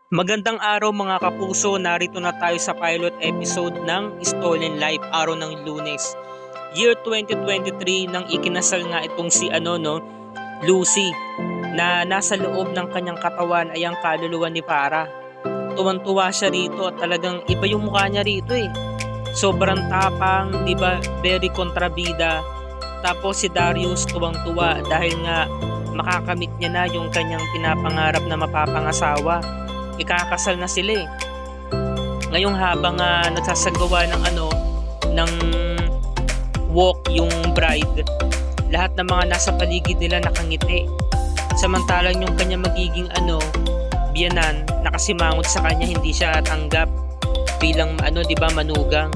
Magandang araw mga kapuso, narito na tayo sa pilot episode ng Stolen Life, araw ng Lunes. Year 2023 nang ikinasal nga itong si Lucy, na nasa loob ng kanyang katawan ay ang kaluluwa ni Para. Tuwang-tuwa siya rito at talagang iba yung mukha niya rito eh. Sobrang tapang, di ba? Very kontrabida. Tapos si Darius tuwang-tuwa dahil nga makakamit niya na yung kanyang pinapangarap na mapapangasawa. Ikakasal na sila eh. Ngayong habang nagsasagawa ng walk yung bride, lahat ng mga nasa paligid nila nakangiti. Samantalang yung kanya magiging biyanan, nakasimangot sa kanya, hindi siya tanggap bilang di ba, manugang.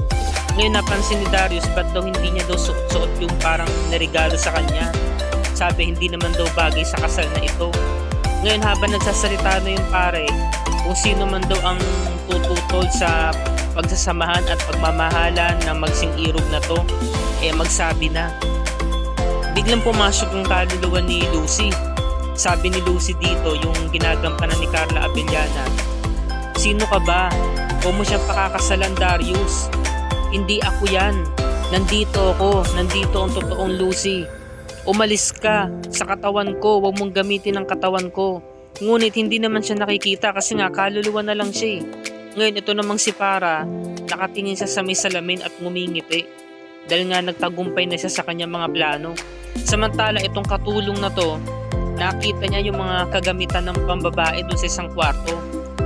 Ngayon napansin ni Darius, ba't daw hindi niya daw suot yung parang narigalo sa kanya. Sabi hindi naman daw bagay sa kasal na ito. Ngayon habang nagsasalita na yung pare, kung sino man daw ang tututol sa pagsasamahan at pagmamahalan ng magsing-irog na to, magsabi na. Biglang pumasok yung kaluluwa ni Lucy. Sabi ni Lucy dito, yung ginagampanan ni Carla Abellana, "Sino ka ba? Huwag mo siyang pakakasalan, Darius. Hindi ako yan. Nandito ako. Nandito ang totoong Lucy. Umalis ka sa katawan ko. Huwag mong gamitin ang katawan ko." Ngunit hindi naman siya nakikita kasi nga kaluluwa na lang siya eh. Ngayon ito namang si Para, nakatingin siya sa may salamin at ngumingiti dahil nga nagtagumpay na siya sa kanyang mga plano. Samantala itong katulong na to, nakita niya yung mga kagamitan ng pambabae dun sa isang kwarto.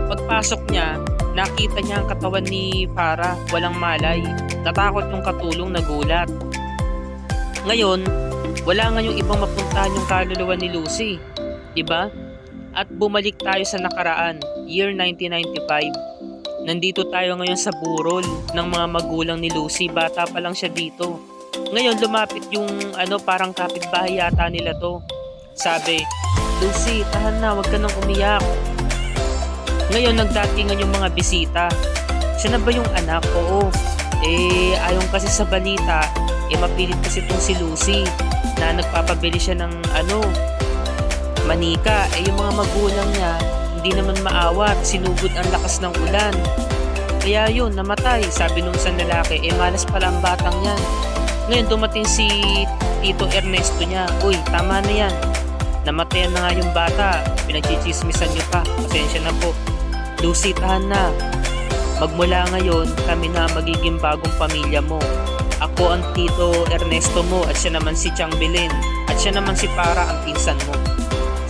Pagpasok niya, nakita niya ang katawan ni Para, walang malay. Natakot yung katulong, nagulat. Ngayon, wala nga yung ibang mapuntahan yung kaluluwa ni Lucy, diba? At bumalik tayo sa nakaraan, year 1995. Nandito tayo ngayon sa burol ng mga magulang ni Lucy. Bata pa lang siya dito. Ngayon lumapit yung parang kapitbahay yata nila to. Sabi, "Lucy, tahan na, wag ka nang umiyak." Ngayon nagdatingan yung mga bisita. "Siya na ba yung anak?" "Oo." Ayon kasi sa balita, mapilit kasi itong si Lucy na nagpapabili siya ng manika. Yung mga magulang niya hindi naman maawat, sinugod ang lakas ng ulan, kaya yun namatay. Sabi nung isang lalaki, malas pala ang batang yan. Ngayon dumating si Tito Ernesto niya, "Uy, tama na yan, namatayan na nga yung bata, pinagchichismisan niyo pa, pasensya na po. Lucy, tahan na. Magmula ngayon kami na magiging bagong pamilya mo. Ako ang Tito Ernesto mo at siya naman si Chang Belen at siya naman si Para ang pinsan mo."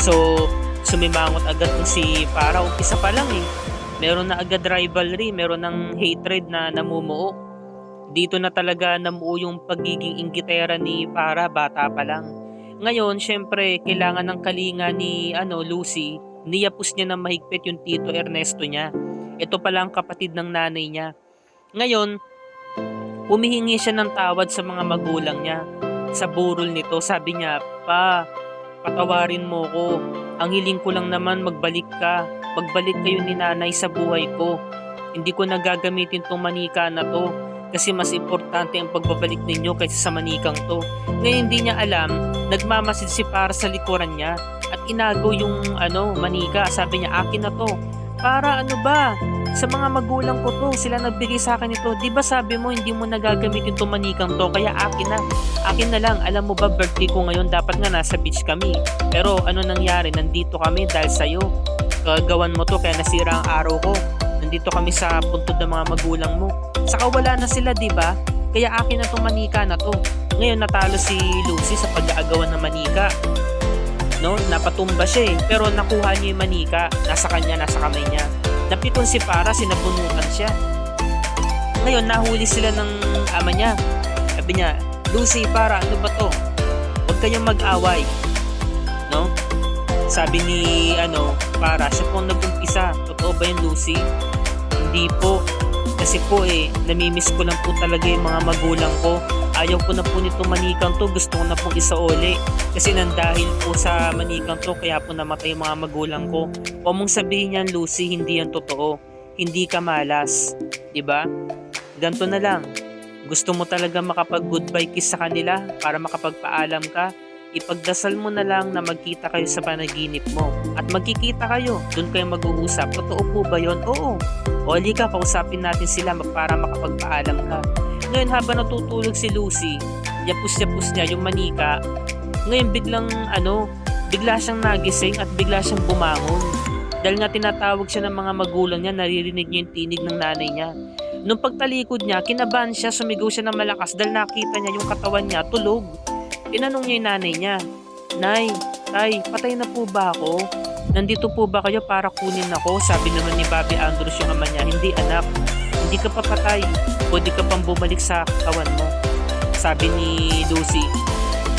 So, sumimangot agad si Para. Umpisa pa lang meron na agad rivalry, meron ng hatred na namumuo. Dito na talaga namuo yung pagiging inggitera ni Para, bata pa lang. Ngayon, syempre, kailangan ng kalinga ni Lucy, niyapos niya na mahigpit yung Tito Ernesto niya. Ito pala ang kapatid ng nanay niya. Ngayon, humihingi siya ng tawad sa mga magulang niya. Sa burol nito, sabi niya, "Patawarin mo ko. Ang hiling ko lang naman magbalik ka. Magbalik kayo ni nanay sa buhay ko. Hindi ko nagagamitin tong manika na to kasi mas importante ang pagbabalik ninyo kaysa sa manikang to." Ngayon hindi niya alam, nagmamasid si Para sa likuran niya at inagaw yung manika. Sabi niya, "Akin na to." "Para ano ba? Sa mga magulang ko to, sila nagbigay sa akin ito. Di ba sabi mo hindi mo nagagamitin itong manikang to, kaya akin na. Akin na lang. Alam mo ba, birthday ko ngayon, dapat nga nasa beach kami. Pero ano nangyari? Nandito kami dahil sa'yo. Kagawan mo to kaya nasira ang araw ko. Nandito kami sa puntod ng mga magulang mo. Saka wala na sila, di ba? Kaya akin na itong manika na to." Ngayon natalo si Lucy sa pag-aagawan ng manika. Napatumba siya pero nakuha niya yung manika. Nasa kanya, nasa kamay niya. Napikon si Para, sinabunutan siya. Ngayon nahuli sila ng ama niya. Sabi niya, "Lucy, Para, ano ba to? Huwag kayong mag-away." Sabi ni Para, "Siya po ang nag-umpisa. Totoo ba yun, Lucy?" "Hindi po. Kasi po namimiss ko lang po talaga yung mga magulang ko. Ayaw ko na po nitong manikang to. Gusto ko na pong isauli. Kasi nandahil po sa manikang to, kaya po namatay yung mga magulang ko." Huwag mong sabihin yan, Lucy. Hindi yan totoo. Hindi ka malas. Diba? Ganto na lang. Gusto mo talaga makapag-goodbye kiss sa kanila para makapagpaalam ka? ipagdasal mo na lang na magkita kayo sa panaginip mo. At magkikita kayo, doon kayo mag-uusap. Totoo po ba yun? Oo. O halika, kausapin natin sila para makapagpaalam ka. Ngayon habang natutulog si Lucy, yapus-yapus niya yung manika. Ngayon bigla siyang nagising at bigla siyang bumangon. Dahil nga tinatawag siya ng mga magulang niya, naririnig niya yung tinig ng nanay niya. Nung pagtalikod niya, kinabahan siya, sumigaw siya ng malakas dahil nakita niya yung katawan niya tulog. Tinanong niya yung nanay niya, "Nay, tay, patay na po ba ako? Nandito po ba kayo para kunin ako?" Sabi naman ni Bobby Andrews yung ama niya, "Hindi anak, hindi ka papatay. Pwede ka pang bumalik sa katawan mo." Sabi ni Lucy,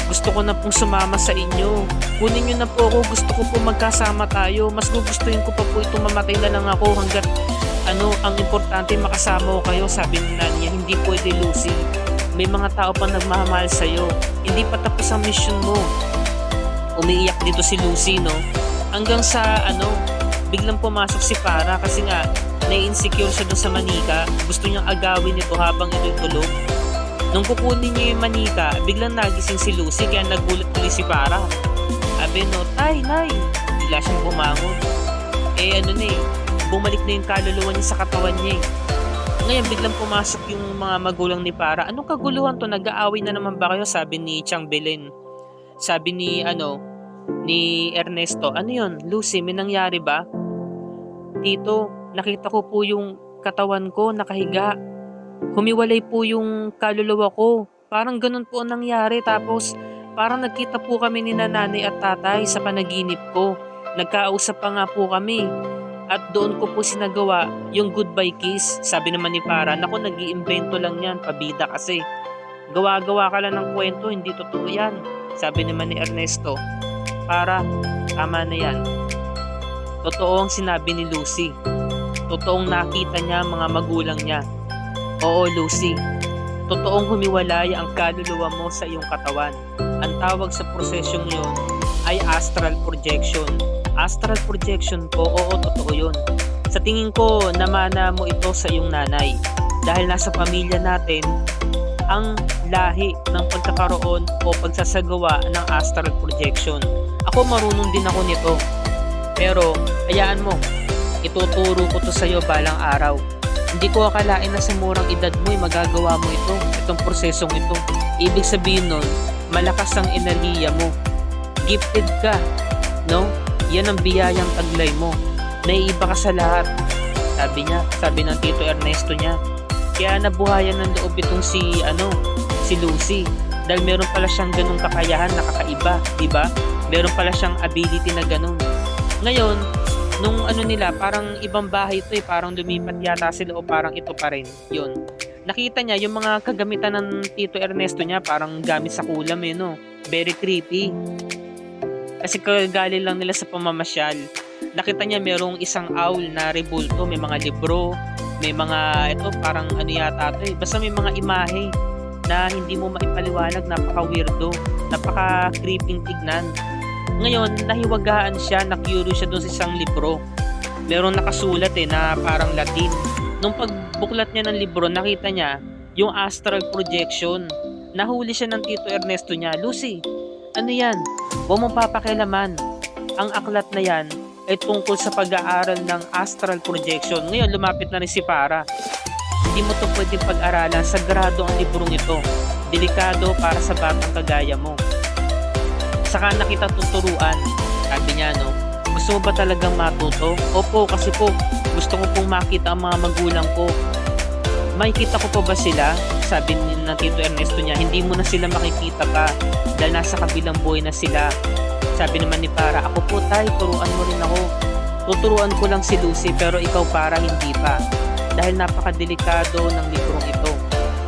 "Gusto ko na pong sumama sa inyo. Kunin niyo na po ako, gusto ko po magkasama tayo. Mas gugustuhin ko pa po itong mamatay na lang ako hanggat ang importante makasama ko kayo." Sabi ni nanay niya, "Hindi pwede Lucy. May mga tao pang nagmamahal sa'yo. Hindi pa tapos ang mission mo." Umiiyak dito si Lucy, no? Hanggang sa biglang pumasok si Para kasi nga nai-insecure siya dun sa manika. Gusto niyang agawin ito habang ito'y tulog. Nung kukunin niya yung manika, biglang nagising si Lucy kaya nagulat ulit si Para. Sabi no, "Tay, nay." Bigla siyang bumangon. Bumalik na yung kaluluwa niya sa katawan niya. Ngayon biglang pumasok yung mga magulang ni Para. "Anong kaguluhan to? Nag-aaway na naman ba kayo?" Sabi ni Chang Belen. Sabi ni Ernesto, "Ano yun, Lucy, may nangyari ba?" "Tito, nakita ko po yung katawan ko nakahiga. Humiwalay po yung kaluluwa ko. Parang ganun po ang nangyari. Tapos parang nagkita po kami ni nanay at tatay sa panaginip ko. Nagkausap pa nga po kami. At doon ko po sinagawa yung goodbye kiss." Sabi naman ni Para, "Naku, nag-iimbento lang yan, pabida kasi. Gawa-gawa ka lang ng kwento, hindi totoo yan." Sabi naman ni Ernesto, "Para, tama na yan. Totoo ang sinabi ni Lucy. Totoong nakita niya ang mga magulang niya. Oo, Lucy. Totoong humiwalay ang kaluluwa mo sa iyong katawan. Ang tawag sa prosesyong yun ay astral projection." Astral projection po, oo, totoo yun. Sa tingin ko, namana mo ito sa iyong nanay. Dahil nasa pamilya natin, ang lahi ng pagkakaroon o pagsasagawa ng astral projection. Ako marunong din ako nito. Pero, hayaan mo, ituturo ko to sa iyo balang araw. Hindi ko akalain na sa murang edad mo ay magagawa mo itong prosesong ito. Ibig sabihin nun, malakas ang enerhiya mo. Gifted ka, no? Yan ang biyayang taglay mo. Naiiba ka sa lahat. Sabi ng Tito Ernesto niya. Kaya nabuhayan ng loob itong si Lucy. Dahil meron pala siyang ganung kakayahan na kakaiba, di ba? Meron pala siyang ability na ganun. Ngayon, nung parang ibang bahay ito parang lumipat yata sila o parang ito pa rin. Yun. Nakita niya yung mga kagamitan ng Tito Ernesto niya parang gamit sa kulam no? Very creepy. Kasi kagaling lang nila sa pamamasyal. Nakita niya merong isang owl na rebulto, may mga libro, may mga parang yata ito basta may mga imahe na hindi mo maipaliwanag, napaka-weirdo, napaka-creeping tignan. Ngayon, nahiwagaan siya, na-curious siya doon sa isang libro. Merong nakasulat na parang Latin. Nung pagbuklat niya ng libro, nakita niya yung astral projection. Nahuli siya ng Tito Ernesto niya, "Lucy, ano yan? Huwag mong papakialaman. Ang aklat na yan ay tungkol sa pag-aaral ng astral projection." Ngayon, lumapit na rin si Para. "Hindi mo to pwedeng pag-aralan. Sagrado ang librong ito. Delikado para sa batang kagaya mo. Saka na kita tuturuan." Sabi niya, "Gusto mo ba talagang matuto?" "Opo, kasi po gusto ko pong makita ang mga magulang ko." "Makikita ko pa ba sila?" Sabi ng Tito Ernesto niya, "Hindi mo na sila makikita pa dahil nasa kabilang buhay na sila." Sabi naman ni Para, "Ako po tay, turuan mo rin ako. Tuturuan ko lang si Lucy pero ikaw Para hindi pa. Dahil napakadelikado ng librong ito.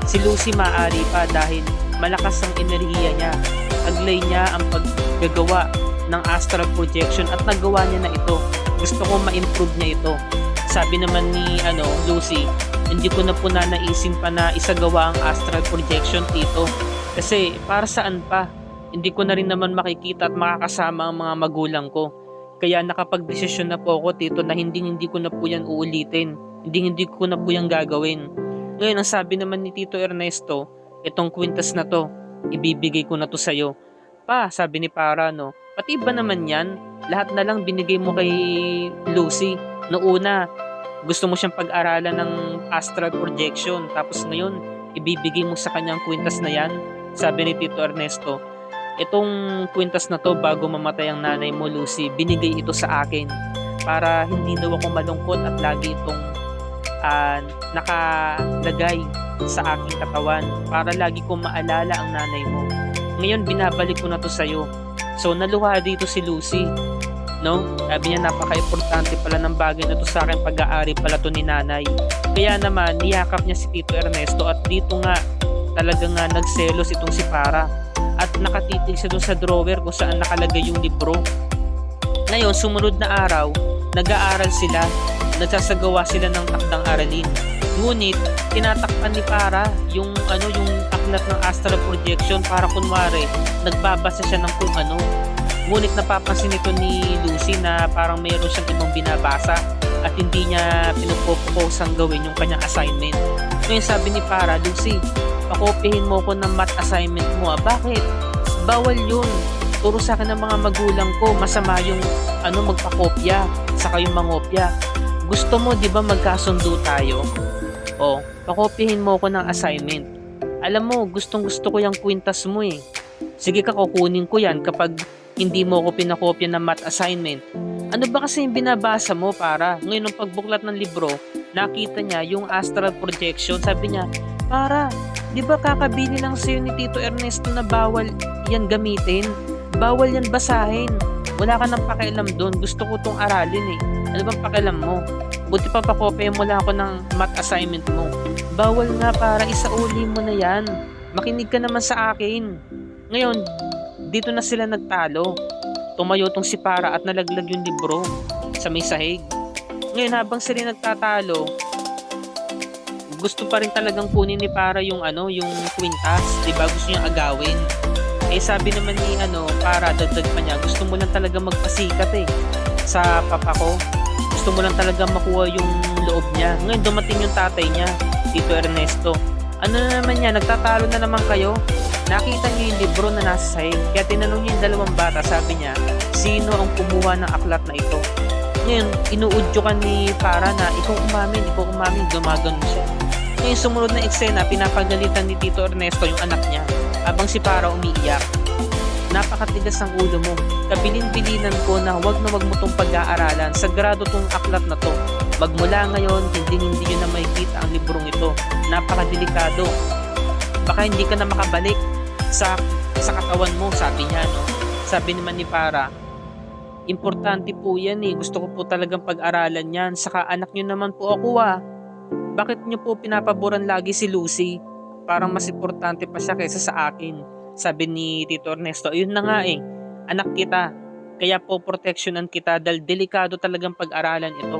Si Lucy maaari pa dahil malakas ang enerhiya niya. Taglay niya ang paggagawa ng astral projection at nagawa niya na ito. Gusto ko ma-improve niya ito." Sabi naman ni Lucy, "Hindi ko na po naisin pa na isagawa ang astral projection, Tito. Kasi para saan pa? Hindi ko na rin naman makikita at makakasama ang mga magulang ko. Kaya nakapag-desisyon na po ako, Tito, na hindi ko na po yan uulitin. Hindi ko na po yan gagawin." Ngayon, ang sabi naman ni Tito Ernesto, "Itong kwintas na to, ibibigay ko na to sa'yo pa, sabi ni Para, no? Pati ba naman yan? Lahat na lang binigay mo kay Lucy. Noona, gusto mo siyang pag-aralan ng astral projection. Tapos ngayon, ibibigay mo sa kanyang kwintas na yan. Sabi ni Tito Ernesto, itong kwintas na to bago mamatay ang nanay mo, Lucy, binigay ito sa akin para hindi daw ako malungkot at lagi itong nakalagay sa aking katawan para lagi kong maalala ang nanay mo. Ngayon, binabalik ko na to sa'yo. So, naluha dito si Lucy. No? Sabi niya, napaka-importante pala ng bagay na to sa akin, pag-aari pala to ni nanay. Kaya naman, niyakap niya si Tito Ernesto at dito nga, talaga nga nagselos itong si Para. At nakatitig siya doon sa drawer kung saan nakalagay yung libro. Ngayon, sumunod na araw, nag-aaral sila, nagsasagawa sila ng takdang aralin. Ngunit, tinatakpan ni Para yung aklat ng astral projection para kunwari, nagbabasa siya ng kung ano. Ngunit napapansin ito ni Lucy na parang mayroon siyang ibang binabasa at hindi niya pinupropose gawin yung kanyang assignment. Ngayon sabi ni Para, Lucy, pakopihin mo ko ng math assignment mo. Bakit? Bawal yun. Turo sa akin ng mga magulang ko, masama yung magpakopya, saka yung mangopya. Gusto mo, di ba magkasundo tayo? O, pakopihin mo ko ng assignment. Alam mo, gustong gusto ko yung kwintas mo eh. Sige ka, kukunin ko yan kapag hindi mo ko pinakopya ng math assignment. Ano ba kasi yung binabasa mo, Para? Ngayon, nung pagbuklat ng libro, nakita niya yung astral projection. Sabi niya, Para, di ba kakabili lang sa'yo ni Tito Ernesto na bawal yan gamitin? Bawal yan basahin. Wala ka nang pakialam doon. Gusto ko tong aralin eh. Ano bang pakialam mo? Buti pa pakopya mo lang ako ng math assignment mo. Bawal nga, Para, isauli mo na yan. Makinig ka naman sa akin. Ngayon, dito na sila nagtalo. Tumayo tong si Para at nalaglag yung libro sa may sahig. Ngayon, habang sila nagtatalo, gusto pa rin talagang kunin ni Para yung kwintas, 'di ba? Gusto niyang agawin. Eh sabi naman ni Para, dagdag pa niya, gusto mo lang talaga magpasikat sa papa ko. Gusto mo lang talaga makuha yung loob niya. Ngayon dumating yung tatay niya, Tito Ernesto. Ano na naman yan? Nagtatalo na naman kayo? Nakita niyo yung libro na nasa sahig. Kaya tinanong niya yung dalawang bata, sabi niya, sino ang kumuha ng aklat na ito? Ngayon, inuudyo ka ni Para na ikaw umamin, gumagano siya. Ngayon, sumunod na eksena, pinapagalitan ni Tito Ernesto yung anak niya habang si Para umiiyak. Napakatigas ng ulo mo. Kabilin-bilinan ko na wag mo tong pag-aaralan. Sagrado tong aklat na to. Magmula ngayon, hindi nyo na makikita ang librong ito. Napakadelikado. Baka hindi ka na makabalik sa katawan mo, sabi niya, no? Sabi naman ni Para, importante po yan eh. Gusto ko po talagang pag-aralan yan. Saka anak nyo naman po ako Bakit nyo po pinapaboran lagi si Lucy? Parang mas importante pa siya kaysa sa akin. Sabi ni Tito Ernesto, ayun na nga eh. Anak kita. Kaya po proteksyonan kita dahil delikado talagang pag-aralan ito.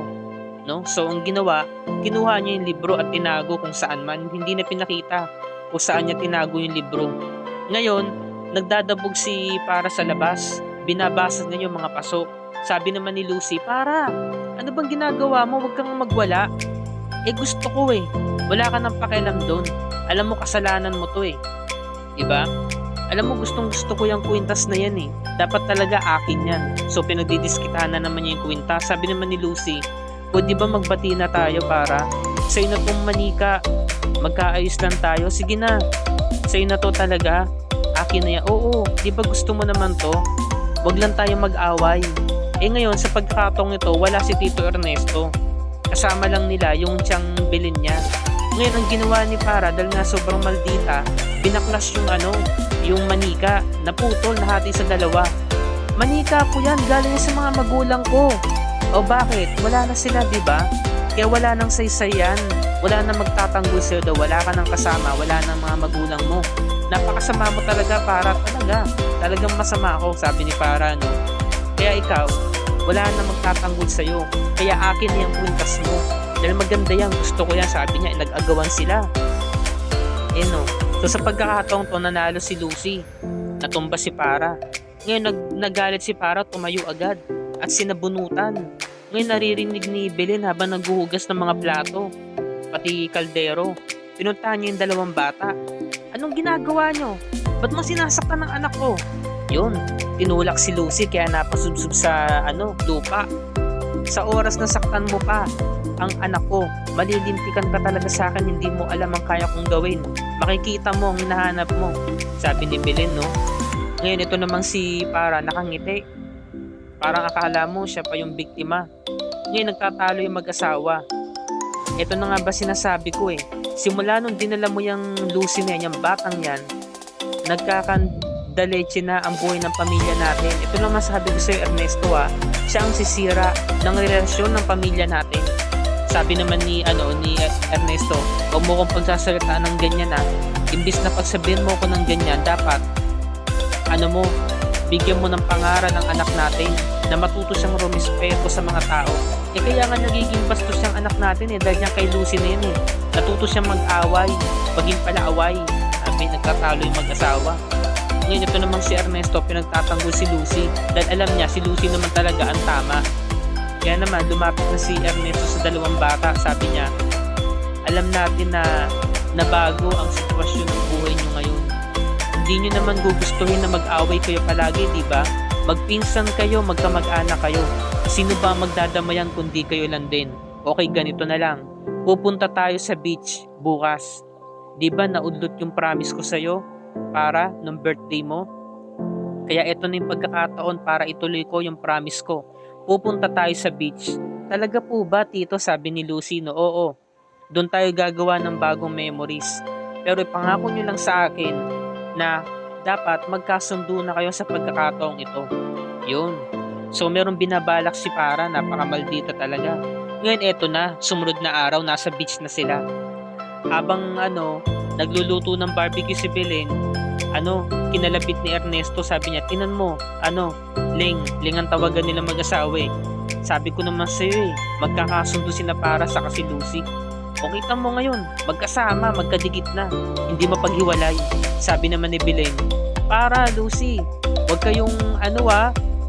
No? So ang ginawa, kinuha niya yung libro at tinago kung saan man. Hindi na pinakita kung saan niya tinago yung libro. Ngayon, nagdadabog si Para sa labas. Binabasa niya yung mga pasok. Sabi naman ni Lucy, Para, ano bang ginagawa mo? Huwag kang magwala. Eh gusto ko eh. Wala ka nang pakialam doon. Alam mo kasalanan mo to eh. Diba? Alam mo gustong gusto ko yung kwintas na yan eh. Dapat talaga akin yan. So pinagdidiskitahan na naman niya yung kwintas. Sabi naman ni Lucy, pwede ba magbati na tayo Para? Sa'yo na tong manika. Magkaayos lang tayo. Sige na. Sa'yo na to talaga. Akin na yan. Oo, di ba gusto mo naman to? Wag lang tayo mag-away. Eh ngayon sa pagkakataong ito, wala si Tito Ernesto. Kasama lang nila yung tiyang bilin niya. Ngayon ang ginawa ni Para dahil nga sobrang maldita, binaklas yung manika, naputol, nahati sa dalawa. Manika po yan, galing sa mga magulang ko. O bakit? Wala na sila, di ba? Kaya wala nang saysayan, wala nang magtatanggol sa'yo daw, wala ka nang kasama, wala nang mga magulang mo. Napakasama mo talaga, Para, talagang masama ako, sabi ni Para, no? Kaya ikaw, wala nang magtatanggol sa'yo, kaya akin yung kwintas mo. Dahil maganda yan, gusto ko yan, sabi niya, nag-agawan sila. No? So sa pagkakataong to, nanalo si Lucy, natumba si Para. Ngayon nagalit si Para, tumayo agad at sinabunutan. Ngayon naririnig ni Belen habang naghuhugas ng mga plato, pati kaldero. Pinuntahan niya yung dalawang bata. Anong ginagawa nyo? Ba't mo sinasaktan ng anak ko? Yun, tinulak si Lucy kaya napasubsob sa lupa. Sa oras na saktan mo pa ang anak ko, malilintikan ka talaga sa akin, hindi mo alam ang kaya kong gawin. Makikita mo ang hinahanap mo, sabi ni Belen, no? Ngayon ito namang si Para nakangiti. Parang akala mo siya pa yung biktima. Ngayon nagtatalo yung mag-asawa. Ito na nga ba sinasabi ko eh. Simula nung dinala mo yung Lucy na yan, yung batang yan, nagkakandaleche na ang buhay ng pamilya natin. Ito lang masabi ko sa'yo, Ernesto, siya ang sisira ng relasyon ng pamilya natin. Sabi naman ni Ernesto, huwag mo kong pagsasalitaan ng ganyan Imbis na pagsabihin mo ko ng ganyan, dapat bigyan mo ng pangaral ng anak natin na matuto siyang rumispeto sa mga tao. Kaya nga nagiging bastos siyang anak natin dahil niya kay Lucy na yan Natuto siyang mag-away, maging palaaway. Sabi, nagtatalo yung mag-asawa. Ngayon ito naman si Ernesto, pinagtatanggol si Lucy dahil alam niya si Lucy naman talaga ang tama. Kaya naman lumapit na si Ernesto sa dalawang bata. Sabi niya, alam natin na nabago ang sitwasyon ng buhay niyo ngayon. Hindi niyo naman gugustuhin na mag-away kayo palagi, di ba? Magpinsan kayo, magkamag-anak kayo. Sino ba magdadamayan kundi kayo lang din? Okay, ganito na lang. Pupunta tayo sa beach bukas. Di ba naudlot yung promise ko sa'yo para nung birthday mo? Kaya ito na yung pagkakataon para ituloy ko yung promise ko. Pupunta tayo sa beach. Talaga po ba, Tito? Sabi ni Lucy, no? Oo. Doon tayo gagawa ng bagong memories. Pero ipangako nyo lang sa akin na dapat magkasundo na kayo sa pagkakataong ito. Yun. So meron binabalak si Para, napakamaldita talaga. Ngayon eto na, sumunod na araw, nasa beach na sila. Habang nagluluto ng barbecue si Belen, kinalapit ni Ernesto, sabi niya, tinan mo, Ling ang tawagan nila mag-asawa Sabi ko naman sa'yo magkakasundo sila Para sa kasi Lucy. O kita mo ngayon, magkasama, magkadikit na, hindi mapaghiwalay. Sabi naman ni Belen, Para, Lucy, huwag kayong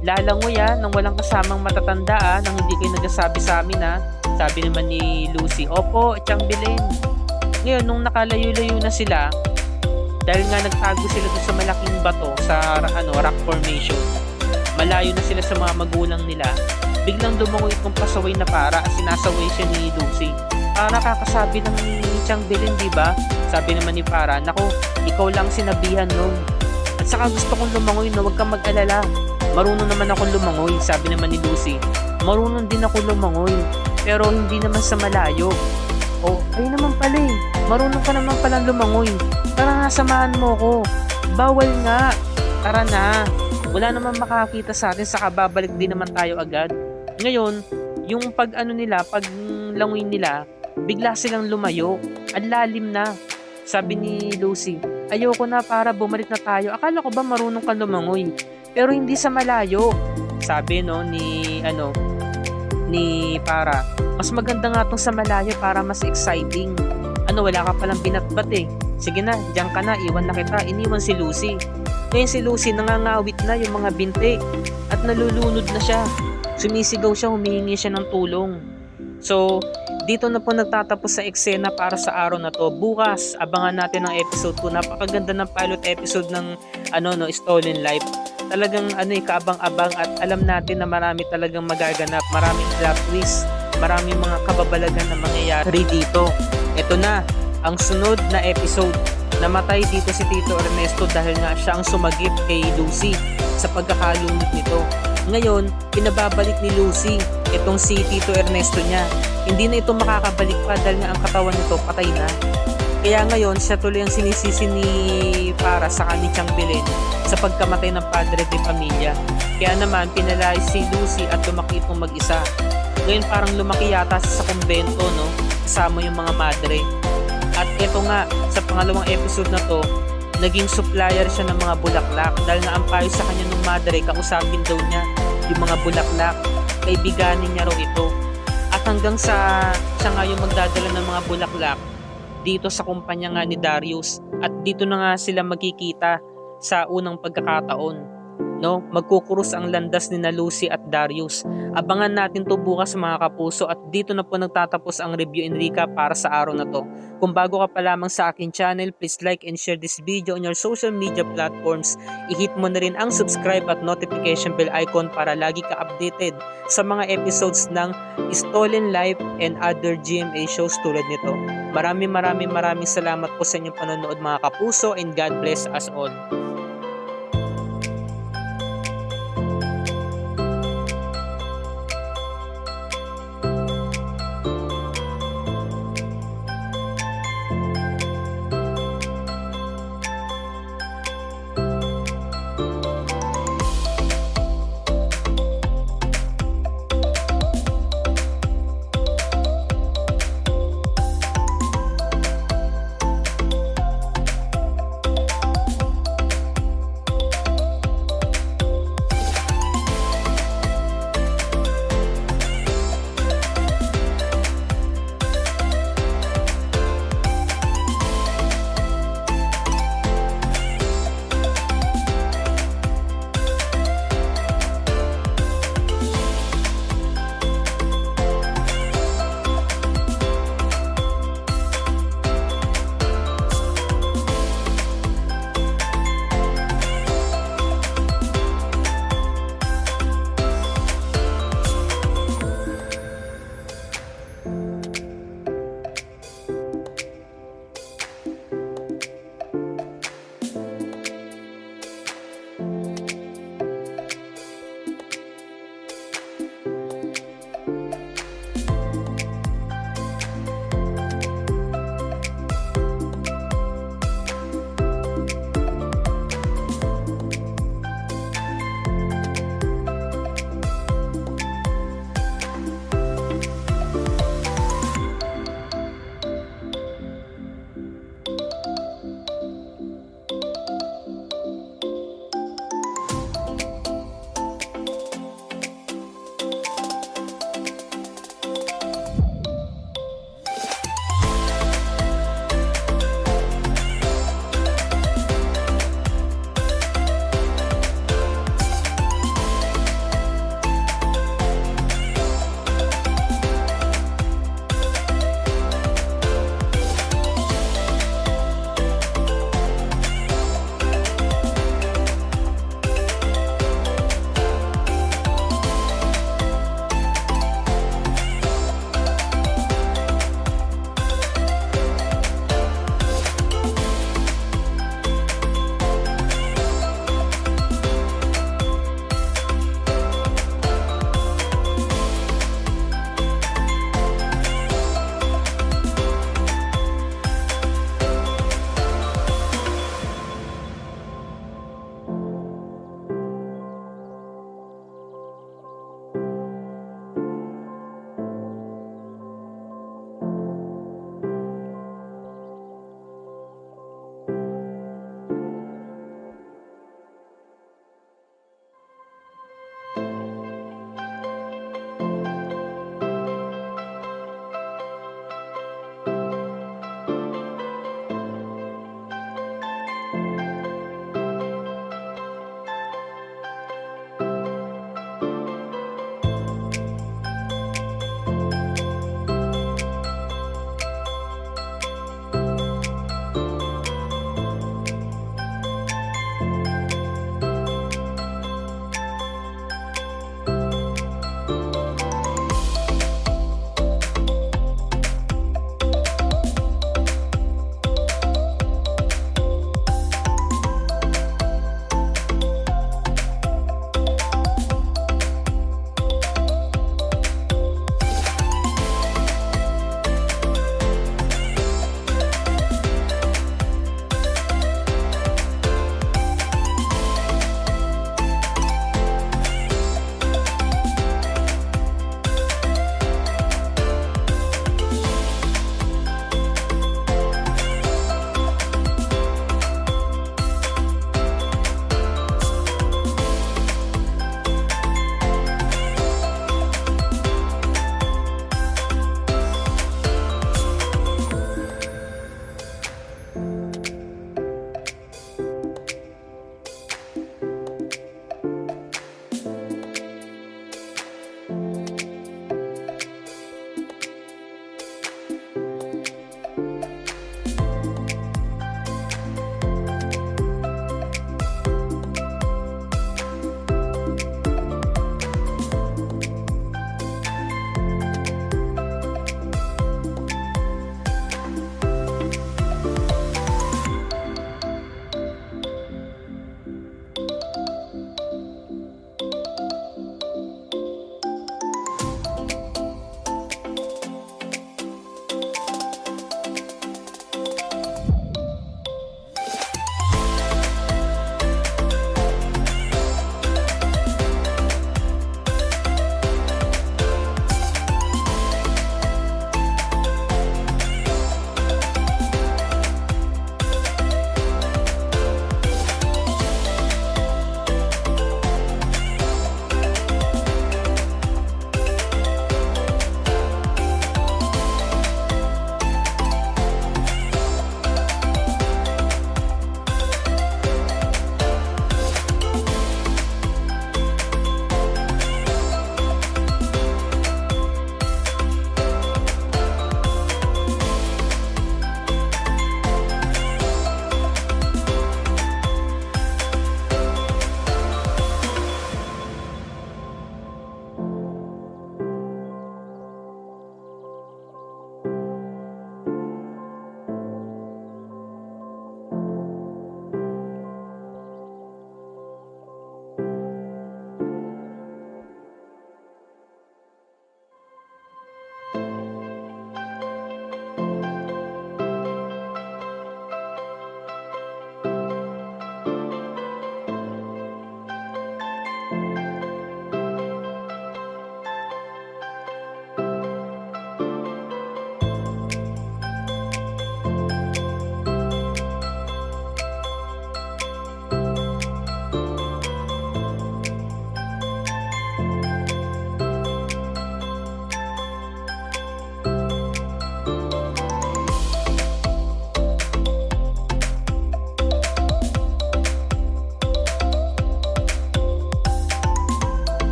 lalangoy nang walang kasamang matatanda nang hindi kayo nagsasabi sa amin Sabi naman ni Lucy, opo, Tiyang Belen. Ngayon, nung nakalayo-layo na sila, dahil nga nagtago sila doon sa malaking bato sa rock formation, malayo na sila sa mga magulang nila, biglang dumangoy itong pasaway na Para at sinasaway siya ni Lucy. Para kakasabi ng ni Tiyang Belen, diba? Sabi naman ni Para, naku, ikaw lang sinabihan nun. At saka gusto kong lumangoy huwag kang mag-alala. Marunong naman akong lumangoy, sabi naman ni Lucy. Marunong din ako lumangoy, pero hindi naman sa malayo. Oh, ay naman pala marunong ka naman palang lumangoy. Tara nga, samahan mo ko. Bawal nga. Tara na. Wala naman makakita sa atin, saka babalik din naman tayo agad. Ngayon, yung paglangoy nila, bigla silang lumayo. Ang lalim na. Sabi ni Lucy, ayoko na Para, bumalik na tayo. Akala ko ba marunong kang lumangoy? Pero hindi sa malayo. Sabi ni Para, mas maganda nga tong sa malayo para mas exciting. Wala ka palang binatbat Sige na, diyan ka na, iwan na kita. Iniwan si Lucy. Ngayon si Lucy nangangawit na yung mga binti at nalulunod na siya. Sumisigaw siya, humihingi siya ng tulong. So, dito na po nagtatapos sa eksena para sa araw na to. Bukas, abangan natin ang episode 2. Napakaganda ng pilot episode ng Stolen Life. Talagang kaabang-abang at alam natin na marami talagang magaganap. Maraming plot twist, maraming mga kababalagan na mangyayari dito. Ito na, ang sunod na episode. Namatay dito si Tito Ernesto dahil nga siya ang sumagip kay Lucy sa pagkakalunod nito. Ngayon, pinababalik ni Lucy itong si Tito Ernesto niya. Hindi na ito makakabalik pa dahil nga ang katawan nito patay na. Kaya ngayon, siya tuloy ang sinisisi ni Para sa ni Tiyang Belen sa pagkamatay ng padre de pamilya. Kaya naman, pinalayas si Lucy at lumaki itong mag-isa. Ngayon parang lumaki yata sa kumbento, kasama yung mga madre. At ito nga, sa pangalawang episode na to, naging supplier siya ng mga bulaklak dahil nga ang payo sa kanya ng madre, kausapin daw niya yung mga bulaklak, kaibiganin niya raw ito. At hanggang sa siya nga yung magdadala ng mga bulaklak dito sa kumpanya nga ni Darius, at dito na nga sila magkikita sa unang pagkakataon. no, magkukurus ang landas ni na Lucy at Darius. Abangan natin to bukas mga kapuso, at dito na po nagtatapos ang review and recap para sa araw na to. Kung bago ka pa lamang sa akin channel, please like and share this video on your social media platforms. I-hit mo na rin ang subscribe at notification bell icon para lagi ka updated sa mga episodes ng Stolen Life and other GMA shows tulad nito. Maraming salamat po sa inyong panonood mga kapuso, and God bless us all.